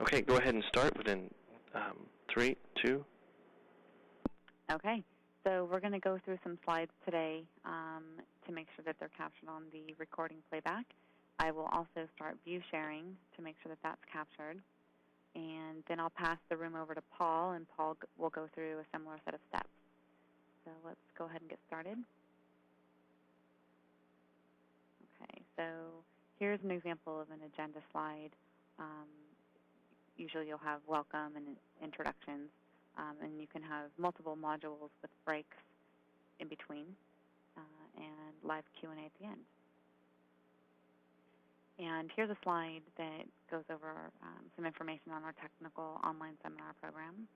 Okay, go ahead and start within 3, 2. Okay, so we're going to go through some slides today to make sure that they're captured on the recording playback. I will also start view sharing to make sure that that's captured. And then I'll pass the room over to Paul, and Paul will go through a similar set of steps. So let's go ahead and get started. Okay, so here's an example of an agenda slide. Usually you'll have welcome and introductions, and you can have multiple modules with breaks in between and live Q&A at the end. And here's a slide that goes over some information on our technical online seminar program.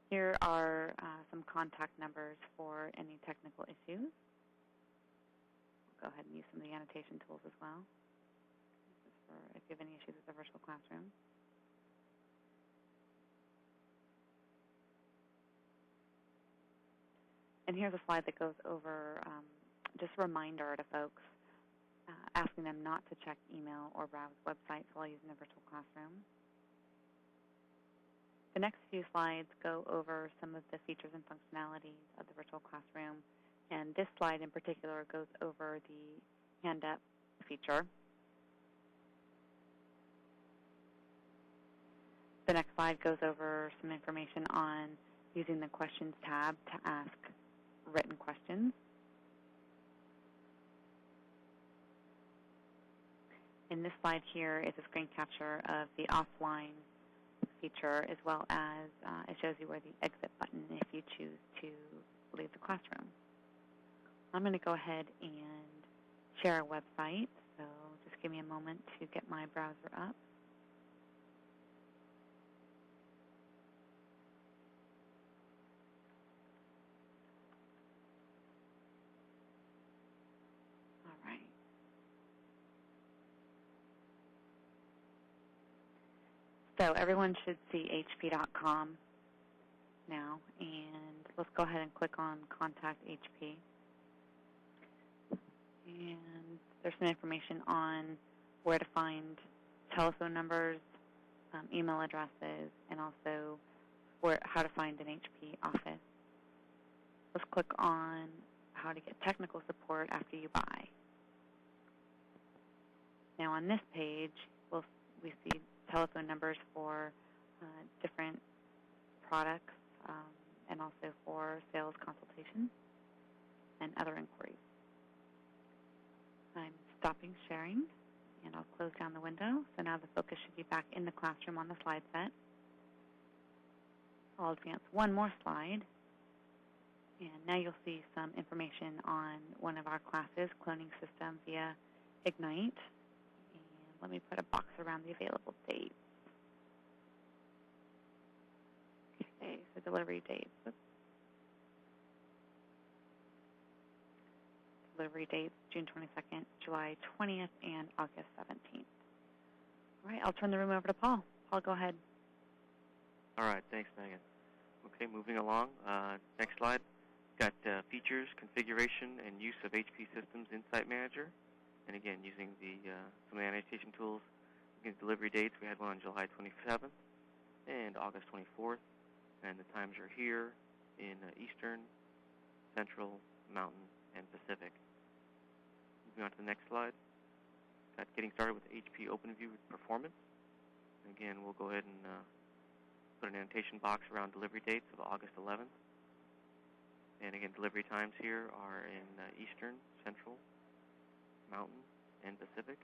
Here are some contact numbers for any technical issues. Go ahead and use some of the annotation tools as well. This is for if you have any issues with the virtual classroom. And here's a slide that goes over just a reminder to folks, asking them not to check email or browse websites while using the virtual classroom. The next few slides go over some of the features and functionalities of the virtual classroom. And this slide in particular goes over the hand up feature. The next slide goes over some information on using the questions tab to ask written questions. And this slide here is a screen capture of the offline feature, as well as it shows you where the exit button if you choose to leave the classroom. I'm going to go ahead and share a website, so just give me a moment to get my browser up. All right. So everyone should see hp.com now, and let's go ahead and click on Contact HP. And there's some information on where to find telephone numbers, email addresses, and also how to find an HP office. Let's click on how to get technical support after you buy. Now on this page, we see telephone numbers for different products and also for sales consultation and other inquiries. I'm stopping sharing, and I'll close down the window. So now the focus should be back in the classroom on the slide set. I'll advance one more slide, and now you'll see some information on one of our classes, Cloning System via Ignite. And let me put a box around the available dates. Okay, so delivery dates. Oops. Delivery dates, June 22nd, July 20th, and August 17th. All right, I'll turn the room over to Paul. Paul, go ahead. All right, thanks, Megan. Okay, moving along. Next slide. Got features, configuration, and use of HP Systems Insight Manager. And again, using some of the annotation tools. Again, delivery dates, we had one on July 27th and August 24th. And the times are here in Eastern, Central, Mountain, and Pacific. Moving on to the next slide. Got getting started with HP OpenView Performance. Again, we'll go ahead and put an annotation box around delivery dates of August 11th. And again, delivery times here are in Eastern, Central, Mountain, and Pacific.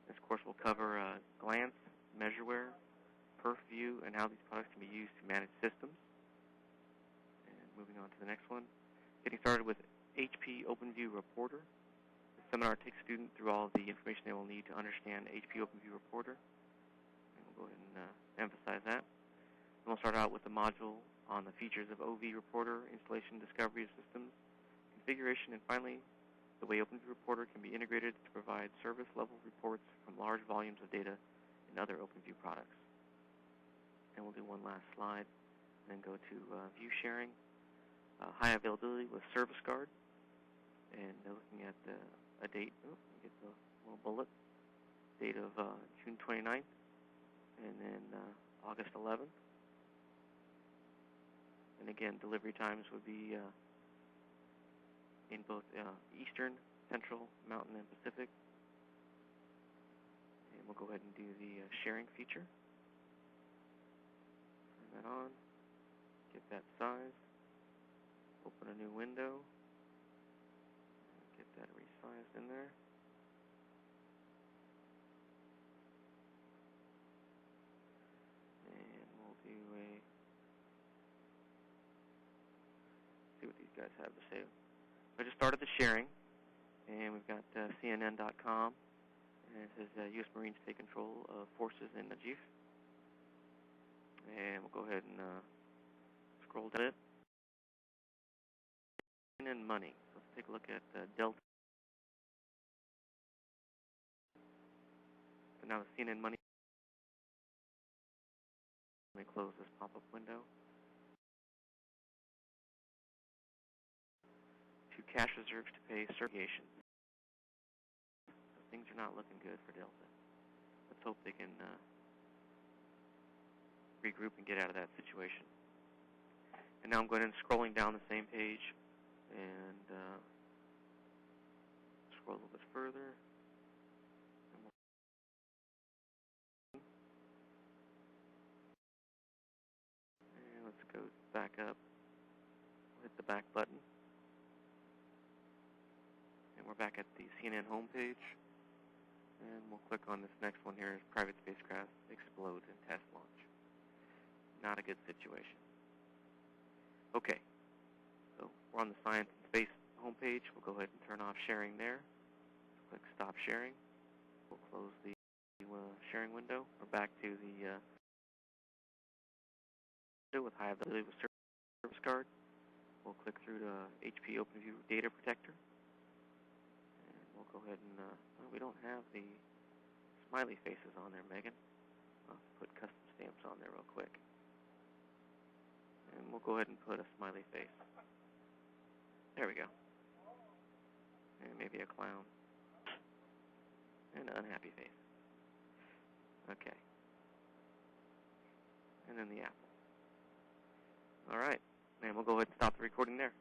This course will cover Glance, Measureware, PerfView, and how these products can be used to manage systems. And moving on to the next one. Getting started with HP OpenView Reporter. The seminar takes students through all of the information they will need to understand HP OpenView Reporter. And we'll go ahead and emphasize that. And we'll start out with the module on the features of OV Reporter, installation, discovery of systems, configuration, and finally, the way OpenView Reporter can be integrated to provide service-level reports from large volumes of data in other OpenView products. And we'll do one last slide, and then go to view sharing. High availability with Service Guard, and looking at a date. Oh, get the little bullet, date of June 29th, and then August 11th. And again, delivery times would be in both Eastern, Central, Mountain, and Pacific. And we'll go ahead and do the sharing feature. Turn that on. Get that size. Open a new window. Get that resized in there. And we'll do see what these guys have to say. I just started the sharing, and we've got CNN.com, and it says U.S. Marines take control of forces in Najaf. And we'll go ahead and scroll down it. And money. So let's take a look at Delta. So now the CNN money. Let me close this pop-up window. To cash reserves to pay certifications. So things are not looking good for Delta. Let's hope they can regroup and get out of that situation. And now I'm going and scrolling down the same page and scroll a little bit further. And let's go back up. We'll hit the back button. And we're back at the CNN homepage. And we'll click on this next one here, private spacecraft explode and test launch. Not a good situation. Okay, so we're on the Science and Space homepage. We'll go ahead and turn off sharing there. Click Stop Sharing. We'll close the sharing window. We're back to the with high availability with service card. We'll click through to HP OpenView Data Protector. And we'll go ahead and, well, we don't have the smiley faces on there, Megan. I'll put custom stamps on there real quick. And we'll go ahead and put a smiley face. There we go. And maybe a clown. And an unhappy face. Okay. And then the apple. All right. And we'll go ahead and stop the recording there.